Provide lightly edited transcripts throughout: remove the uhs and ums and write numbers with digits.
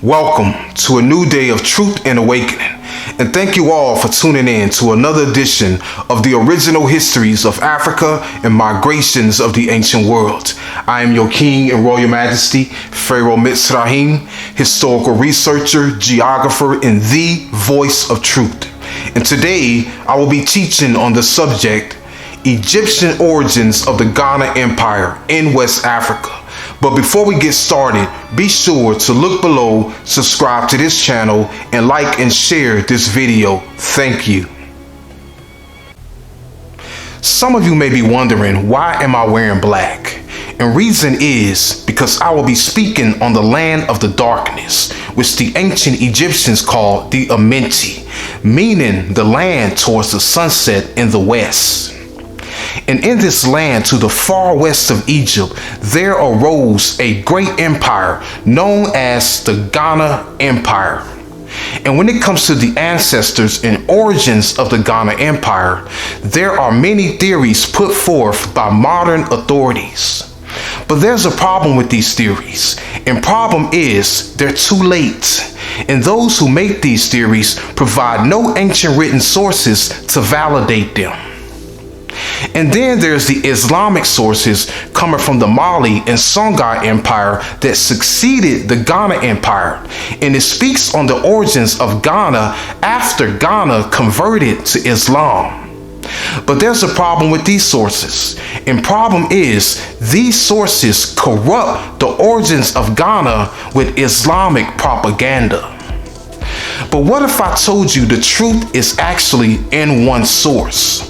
Welcome to a new day of truth and awakening, and thank you all for tuning in to another edition of the original histories of Africa and migrations of the ancient world. I am your King and Royal Majesty, Pharaoh Mitzrayim, historical researcher, geographer, and the voice of truth. And today I will be teaching on the subject, Egyptian origins of the Ghana Empire in West Africa. But before we get started, be sure to look below, subscribe to this channel, and like and share this video. Thank you. Some of you may be wondering, why am I wearing black? And reason is because I will be speaking on the land of the darkness, which the ancient Egyptians called the Amenti, meaning the land towards the sunset in the west. And in this land to the far west of Egypt, there arose a great empire known as the Ghana Empire. And when it comes to the ancestors and origins of the Ghana Empire, there are many theories put forth by modern authorities. But there's a problem with these theories, and problem is they're too late. And those who make these theories provide no ancient written sources to validate them. And then there's the Islamic sources coming from the Mali and Songhai Empire that succeeded the Ghana Empire, and it speaks on the origins of Ghana after Ghana converted to Islam. But there's a problem with these sources, and problem is these sources corrupt the origins of Ghana with Islamic propaganda. But what if I told you the truth is actually in one source?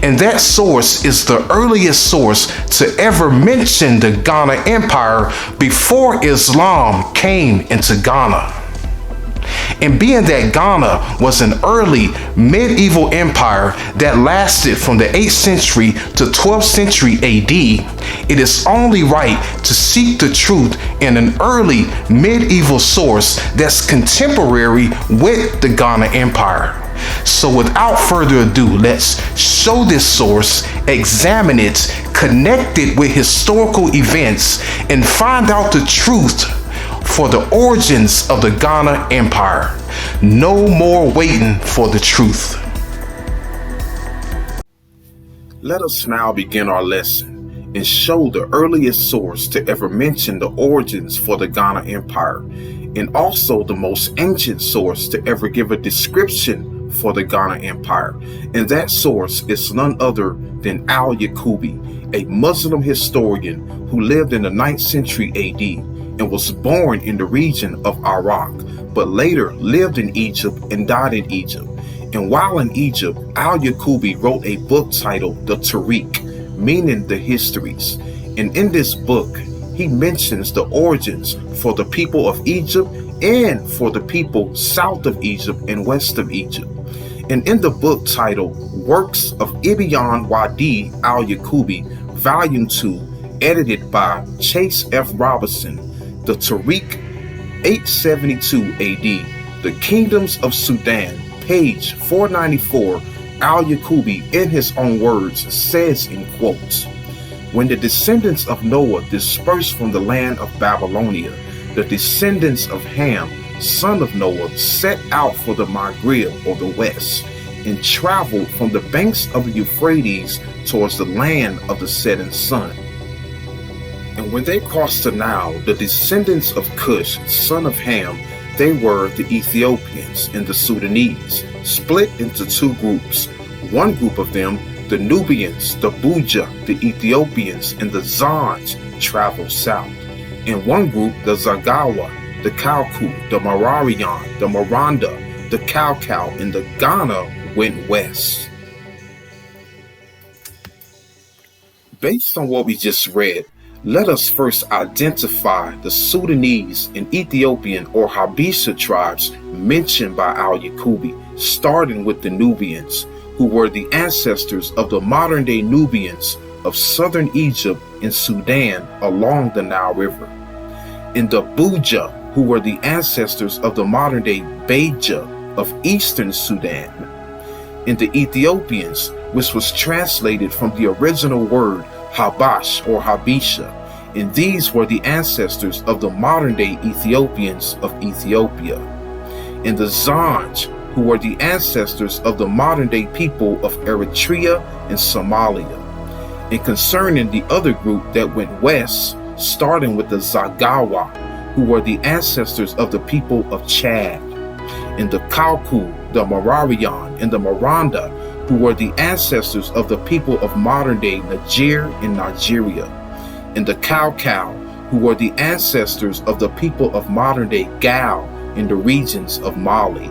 And that source is the earliest source to ever mention the Ghana Empire before Islam came into Ghana. And being that Ghana was an early medieval empire that lasted from the 8th century to 12th century AD, it is only right to seek the truth in an early medieval source that's contemporary with the Ghana Empire. So without further ado, let's show this source, examine it, connect it with historical events, and find out the truth for the origins of the Ghana Empire. No more waiting for the truth. Let us now begin our lesson and show the earliest source to ever mention the origins for the Ghana Empire, and also the most ancient source to ever give a description for the Ghana Empire. And that source is none other than Al-Yaqubi, a Muslim historian who lived in the 9th century AD and was born in the region of Iraq, but later lived in Egypt and died in Egypt. And while in Egypt, Al-Yaqubi wrote a book titled the Tariq, meaning the histories. And in this book, he mentions the origins for the people of Egypt and for the people south of Egypt and west of Egypt. And in the book titled Works of Ibn Wadi Al-Yaqubi, Volume 2, edited by Chase F. Robinson, the Tariq, 872 AD, The Kingdoms of Sudan, page 494, Al-Yaqubi, in his own words, says in quotes, "When the descendants of Noah dispersed from the land of Babylonia, the descendants of Ham, son of Noah, set out for the Maghreb or the west, and traveled from the banks of the Euphrates towards the land of the setting sun. And when they crossed the Nile, the descendants of Cush, son of Ham, they were the Ethiopians and the Sudanese, split into two groups. One group of them, the Nubians, the Buja, the Ethiopians, and the Zanj, traveled south. And one group, the Zagawa, the Kalku, the Mararian, the Maranda, the Kalkal, and the Ghana went west." Based on what we just read, let us first identify the Sudanese and Ethiopian or Habesha tribes mentioned by Al-Yaqubi, starting with the Nubians, who were the ancestors of the modern-day Nubians of southern Egypt and Sudan along the Nile River. And the Buja, who were the ancestors of the modern-day Beja of eastern Sudan. And the Ethiopians, which was translated from the original word Habash or Habesha, and these were the ancestors of the modern-day Ethiopians of Ethiopia, and the Zanj, who were the ancestors of the modern-day people of Eritrea and Somalia. And concerning the other group that went west, starting with the Zagawa, who were the ancestors of the people of Chad, and the Kauku, the Mararian, and the Maranda, who were the ancestors of the people of modern-day Niger and Nigeria, and the Kaukau, who were the ancestors of the people of modern-day Gao in the regions of Mali,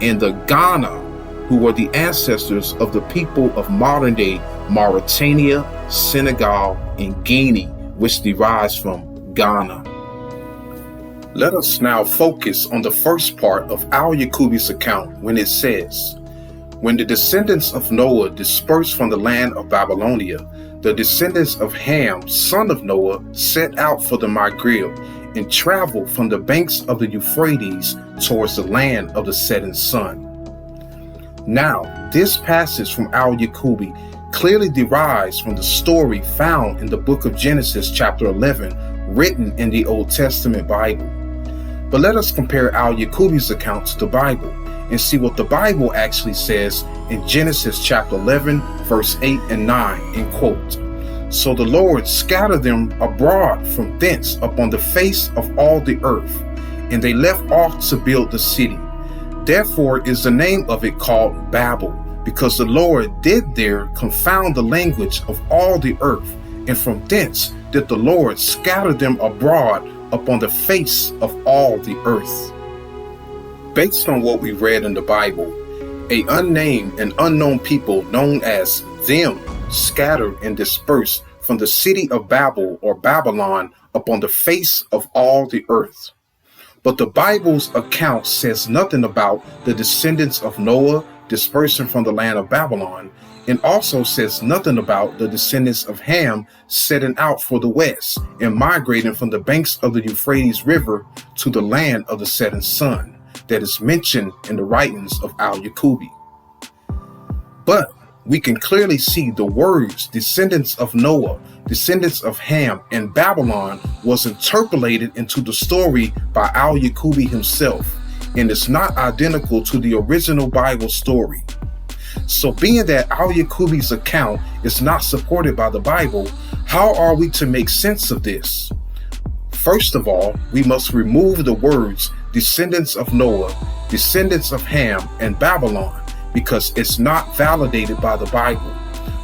and the Ghana, who were the ancestors of the people of modern-day Mauritania, Senegal, and Guinea, which derives from Ghana. Let us now focus on the first part of Al-Yaqubi's account when it says, "When the descendants of Noah dispersed from the land of Babylonia, the descendants of Ham, son of Noah, set out for the Maghreb and traveled from the banks of the Euphrates towards the land of the setting sun." Now, this passage from Al-Yaqubi clearly derives from the story found in the book of Genesis chapter 11, written in the Old Testament Bible. But let us compare Al-Yaqubi's account to the Bible and see what the Bible actually says in Genesis chapter 11, verse 8 and 9, and quote, "So the Lord scattered them abroad from thence upon the face of all the earth, and they left off to build the city. Therefore is the name of it called Babel, because the Lord did there confound the language of all the earth, and from thence did the Lord scatter them abroad upon the face of all the earth." Based on what we read in the Bible, a unnamed and unknown people known as them scattered and dispersed from the city of Babel or Babylon upon the face of all the earth. But the Bible's account says nothing about the descendants of Noah dispersing from the land of Babylon, and also says nothing about the descendants of Ham setting out for the west and migrating from the banks of the Euphrates River to the land of the setting sun that is mentioned in the writings of Al-Yaqubi. But we can clearly see the words descendants of Noah, descendants of Ham, and Babylon was interpolated into the story by Al-Yaqubi himself, and is not identical to the original Bible story. So being that Al-Yaqubi's account is not supported by the Bible, how are we to make sense of this? First of all, we must remove the words descendants of Noah, descendants of Ham, and Babylon, because it's not validated by the Bible.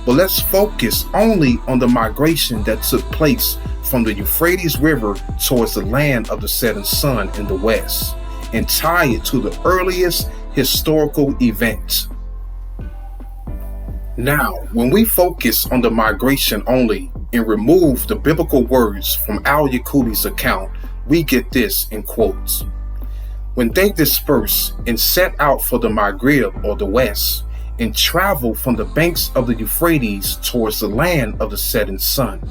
But let's focus only on the migration that took place from the Euphrates River towards the land of the setting sun in the west, and tie it to the earliest historical event. Now, when we focus on the migration only and remove the biblical words from Al-Yaqubi's account, we get this in quotes. "When they dispersed and set out for the Maghreb or the west, and traveled from the banks of the Euphrates towards the land of the setting sun."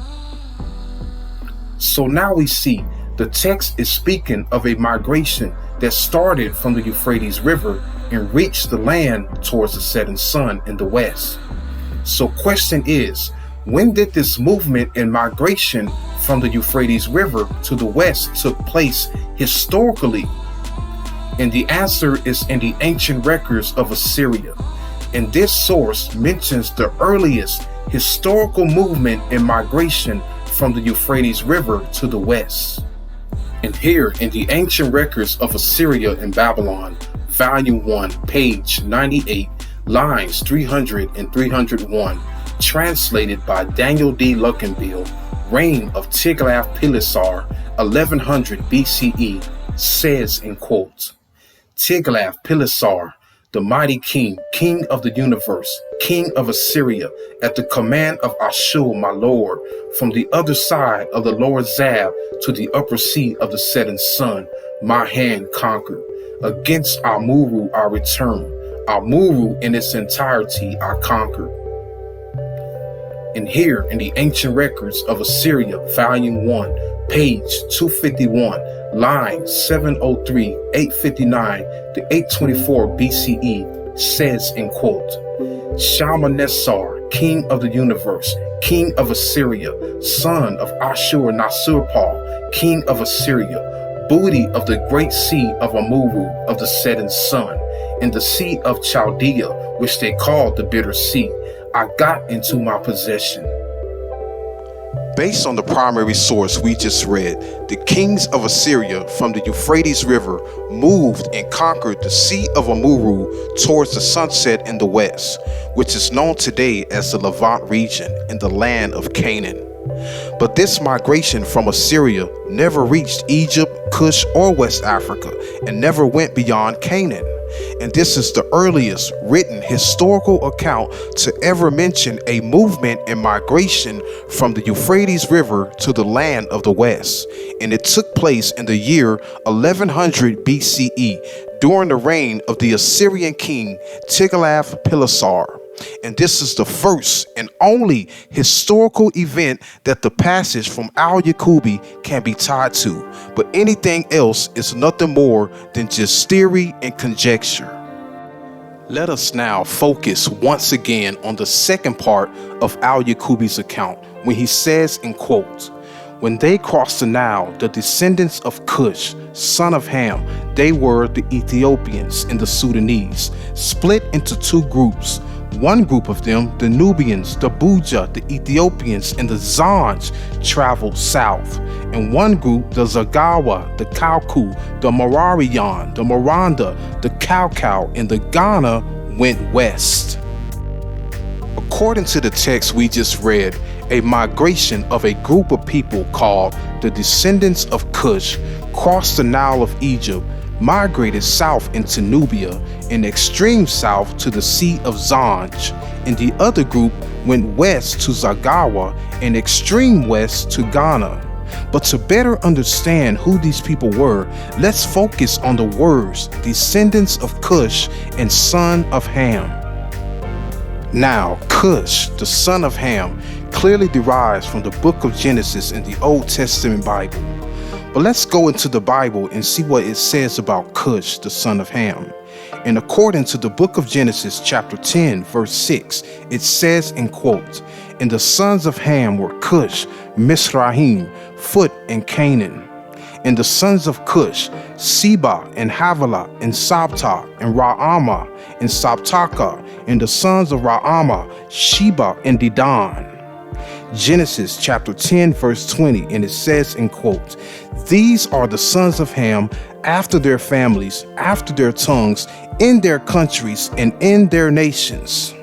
So now we see the text is speaking of a migration that started from the Euphrates River and reached the land towards the setting sun in the west. So question is, when did this movement and migration from the Euphrates River to the west took place historically? And the answer is in the ancient records of Assyria. And this source mentions the earliest historical movement and migration from the Euphrates River to the west. And here in the ancient records of Assyria and Babylon, volume 1, page 98, lines 300 and 301, translated by Daniel D. Luckenbill, reign of Tiglath-Pileser, 1100 BCE, says in quotes, "Tiglath-Pileser, the mighty king, king of the universe, king of Assyria, at the command of Ashur, my lord, from the other side of the lower Zab to the upper sea of the setting sun, my hand conquered. Against Amuru I return. Amuru in its entirety I conquered." And here in the ancient records of Assyria, volume 1, page 251, line 703, 859 to 824 BCE, says in quote, "Shalmaneser, king of the universe, king of Assyria, son of Ashur-Nasur-pal, king of Assyria, booty of the great sea of Amuru of the setting sun, in the sea of Chaldea, which they called the bitter sea, I got into my possession. Based on the primary source we just read, the kings of Assyria from the Euphrates River moved and conquered the Sea of Amuru towards the sunset in the west, which is known today as the Levant region in the land of Canaan. But this migration from Assyria never reached Egypt, Cush, or West Africa, and never went beyond Canaan. And this is the earliest written historical account to ever mention a movement and migration from the Euphrates River to the land of the West. And it took place in the year 1100 BCE during the reign of the Assyrian king Tiglath-Pileser. And this is the first and only historical event that the passage from Al-Yaqubi can be tied to, but anything else is nothing more than just theory and conjecture. Let us now focus once again on the second part of Al-Yaqubi's account when he says in quotes, "When they crossed the Nile, the descendants of Cush, son of Ham, they were the Ethiopians and the Sudanese, split into two groups. One group of them, the Nubians, the Buja, the Ethiopians, and the Zanj, traveled south. And one group, the Zagawa, the Kauku, the Marariyan, the Maranda, the Kaukau, and the Ghana, went west." According to the text we just read, a migration of a group of people called the descendants of Cush crossed the Nile of Egypt, migrated south into Nubia, and extreme south to the Sea of Zanj, and the other group went west to Zagawa and extreme west to Ghana. But to better understand who these people were, let's focus on the words descendants of Cush and son of Ham. Now, Cush, the son of Ham, clearly derives from the book of Genesis in the Old Testament Bible. But let's go into the Bible and see what it says about Cush, the son of Ham. And according to the book of Genesis, chapter 10, verse 6, it says in quote, "And the sons of Ham were Cush, Mizraim, Phut, and Canaan. And the sons of Cush, Seba, and Havilah, and Sabta, and Raamah, and Sabtaka. And the sons of Raamah, Sheba, and Dedan." Genesis chapter 10 verse 20, and it says in quote, "These are the sons of Ham after their families, after their tongues, in their countries, and in their nations."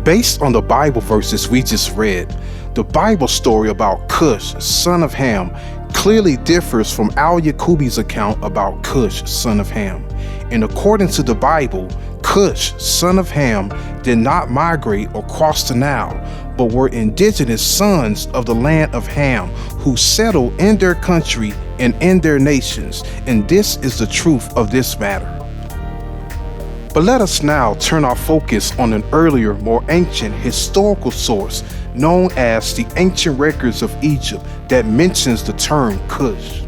Based on the Bible verses we just read, the Bible story about Cush, son of Ham, clearly differs from Al-Yaqubi's account about Cush, son of Ham. And according to the Bible, Cush, son of Ham, did not migrate or cross the Nile, but were indigenous sons of the land of Ham, who settled in their country and in their nations. And this is the truth of this matter. But let us now turn our focus on an earlier, more ancient historical source known as the Ancient Records of Egypt that mentions the term Cush.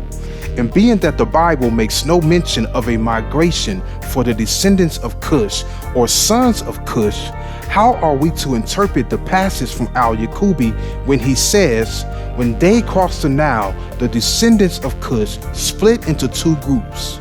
And being that the Bible makes no mention of a migration for the descendants of Cush or sons of Cush, how are we to interpret the passage from Al-Yaqubi when he says, "When they crossed the Nile, the descendants of Cush split into two groups"?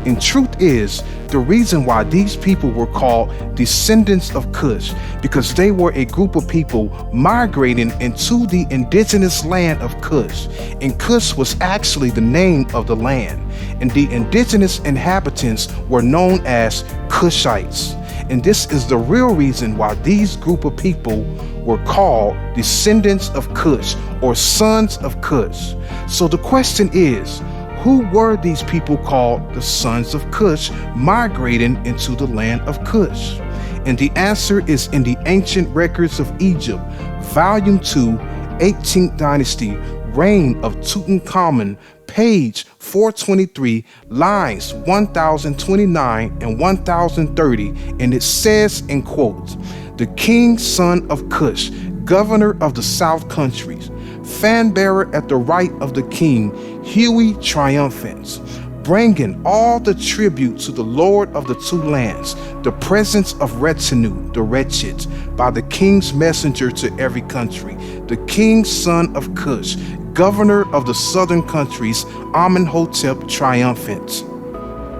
And truth is, the reason why these people were called descendants of Cush, because they were a group of people migrating into the indigenous land of Cush. And Cush was actually the name of the land. And the indigenous inhabitants were known as Cushites. And this is the real reason why these group of people were called descendants of Cush or sons of Cush. So the question is, who were these people called the sons of Cush migrating into the land of Cush? And the answer is in the Ancient Records of Egypt, Volume 2, 18th Dynasty, Reign of Tenkamenin, page 423, lines 1029 and 1030, and it says in quote, "The king son of Cush, governor of the south countries, fan bearer at the right of the king, Huey triumphant, bringing all the tribute to the Lord of the two lands, the presence of retinue, the wretched, by the king's messenger to every country, the king's son of Cush, governor of the southern countries, Amenhotep triumphant.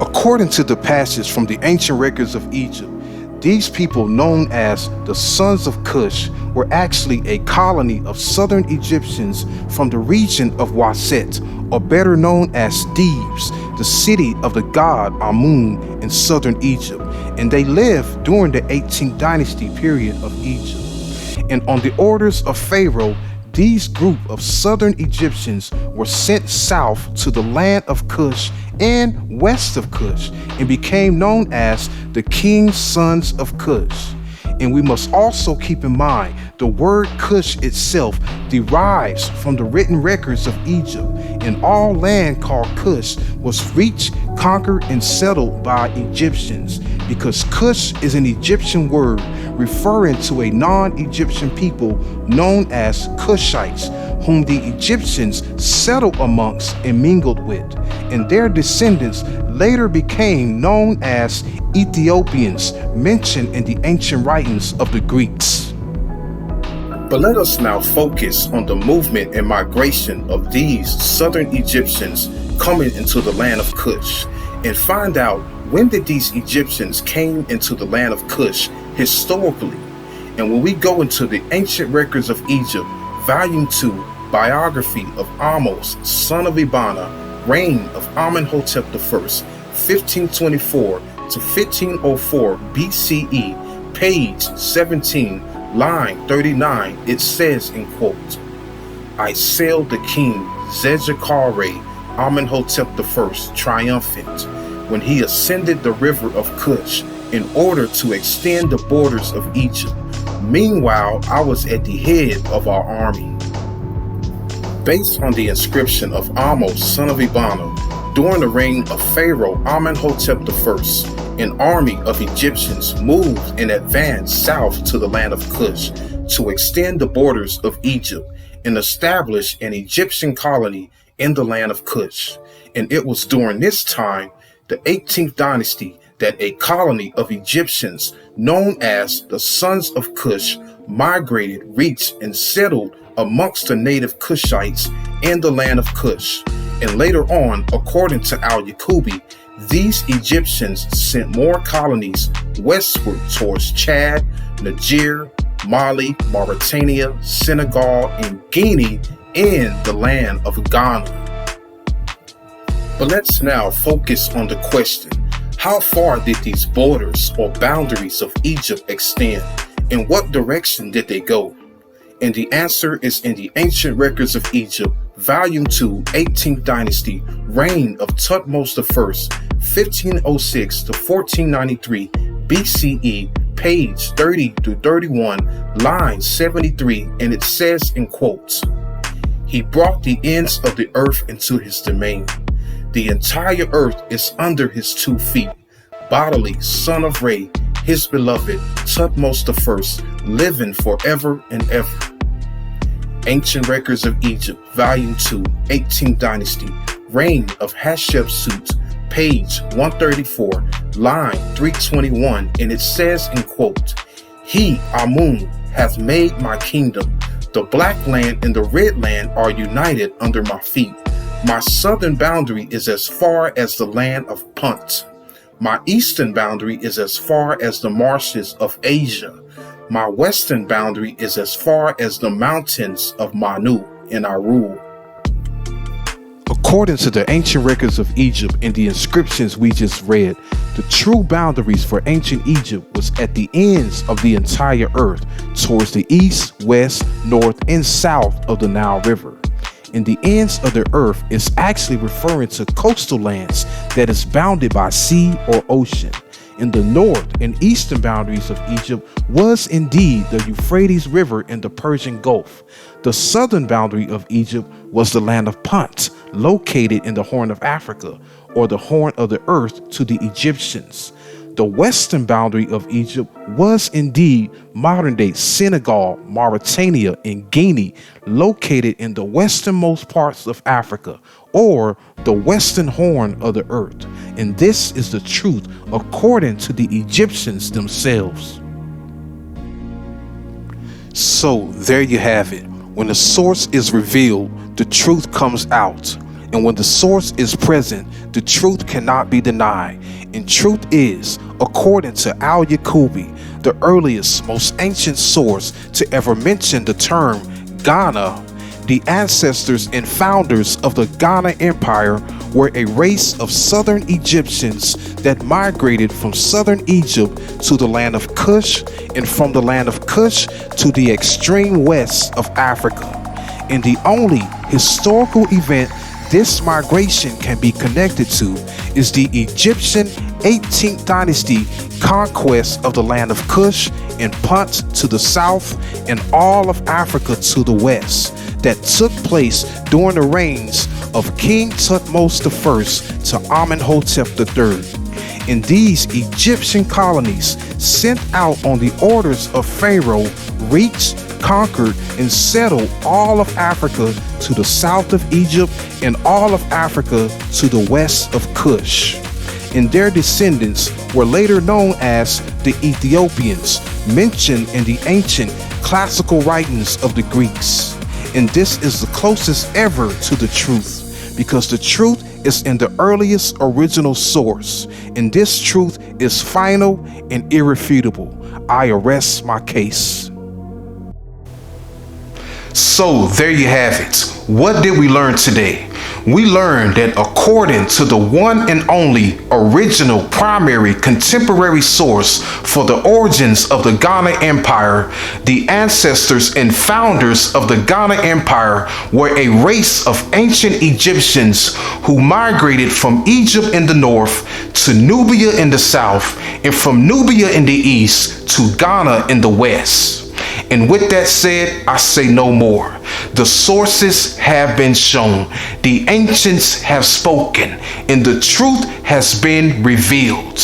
According to the passage from the ancient records of Egypt, these people, known as the sons of Cush, were actually a colony of southern Egyptians from the region of Waset, or better known as Thebes, the city of the god Amun in southern Egypt, and they lived during the 18th dynasty period of Egypt. And on the orders of Pharaoh, these group of southern Egyptians were sent south to the land of Cush and west of Cush, and became known as the king's sons of Cush. And we must also keep in mind the word Cush itself derives from the written records of Egypt, and all land called Cush was reached, conquered, and settled by Egyptians, because Cush is an Egyptian word referring to a non-Egyptian people known as Cushites, whom the Egyptians settled amongst and mingled with, and their descendants later became known as Ethiopians, mentioned in the ancient writings of the Greeks. But let us now focus on the movement and migration of these southern Egyptians coming into the land of Cush, and find out when did these Egyptians came into the land of Cush historically. And when we go into the ancient records of Egypt, Volume 2, biography of Amos, son of Ibana, reign of Amenhotep I, 1524 to 1504 BCE, page 17, line 39, it says in quote, I sailed the king Zedekare Amenhotep I triumphant when he ascended the river of Cush in order to extend the borders of Egypt. Meanwhile, I was at the head of our army. Based on the inscription of Amos, son of Ibana, during the reign of Pharaoh Amenhotep I, an army of Egyptians moved and advanced south to the land of Cush to extend the borders of Egypt and establish an Egyptian colony in the land of Cush. And it was during this time, the 18th dynasty, that a colony of Egyptians known as the sons of Cush migrated, reached, and settled amongst the native Cushites in the land of Cush. And later on, according to Al-Yaqubi, these Egyptians sent more colonies westward towards Chad, Niger, Mali, Mauritania, Senegal, and Guinea in the land of Ghana. But let's now focus on the question, how far did these borders or boundaries of Egypt extend? In what direction did they go? And the answer is in the ancient records of Egypt, Volume 2, 18th dynasty, reign of Thutmose I, 1506 to 1493 BCE, page 30 through 31, line 73, and it says in quotes, he brought the ends of the earth into his domain. The entire earth is under his 2 feet. Bodily, son of Re, his beloved, Thutmose I, living forever and ever. Ancient Records of Egypt, Volume 2, 18th Dynasty, Reign of Hatshepsut, page 134, line 321, and it says in quote, he, Amun, hath made my kingdom. The black land and the red land are united under my feet. My southern boundary is as far as the land of Punt. My eastern boundary is as far as the marshes of Asia. My western boundary is as far as the mountains of Manu in Aru. According to the ancient records of Egypt and the inscriptions we just read, the true boundaries for ancient Egypt was at the ends of the entire earth, towards the east, west, north, and south of the Nile River. And the ends of the earth is actually referring to coastal lands that is bounded by sea or ocean. In the north and eastern boundaries of Egypt was indeed the Euphrates River and the Persian Gulf. The southern boundary of Egypt was the land of Punt, located in the Horn of Africa, or the Horn of the Earth to the Egyptians. The western boundary of Egypt was indeed modern-day Senegal, Mauritania, and Guinea, located in the westernmost parts of Africa, or the western horn of the earth. And this is the truth according to the Egyptians themselves. So there you have it. When the source is revealed, the truth comes out. And when the source is present, the truth cannot be denied. And truth is, according to Al-Yaqubi, the earliest, most ancient source to ever mention the term Ghana, the ancestors and founders of the Ghana Empire were a race of southern Egyptians that migrated from southern Egypt to the land of Kush, and from the land of Kush to the extreme west of Africa. And the only historical event this migration can be connected to is the Egyptian 18th dynasty conquest of the land of Kush and Punt to the south and all of Africa to the west that took place during the reigns of King Tutmos I to Amenhotep III. And these Egyptian colonies sent out on the orders of Pharaoh reached, conquered, and settled all of Africa to the south of Egypt and all of Africa to the west of Kush. And their descendants were later known as the Ethiopians, mentioned in the ancient classical writings of the Greeks. And this is the closest ever to the truth, because the truth is in the earliest original source, and this truth is final and irrefutable. I arrest my case. So there you have it. What did we learn today? We learned that according to the one and only original primary contemporary source for the origins of the Ghana Empire, the ancestors and founders of the Ghana Empire were a race of ancient Egyptians who migrated from Egypt in the north to Nubia in the south, and from Nubia in the east to Ghana in the west. And with that said, I say no more. The sources have been shown, the ancients have spoken, and the truth has been revealed.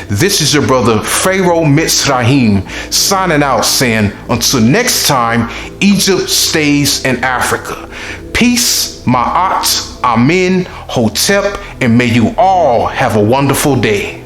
This is your brother Pharaoh Mitzrayim signing out, saying, until next time, Egypt stays in Africa. Peace, Ma'at, Amen, Hotep, and may you all have a wonderful day.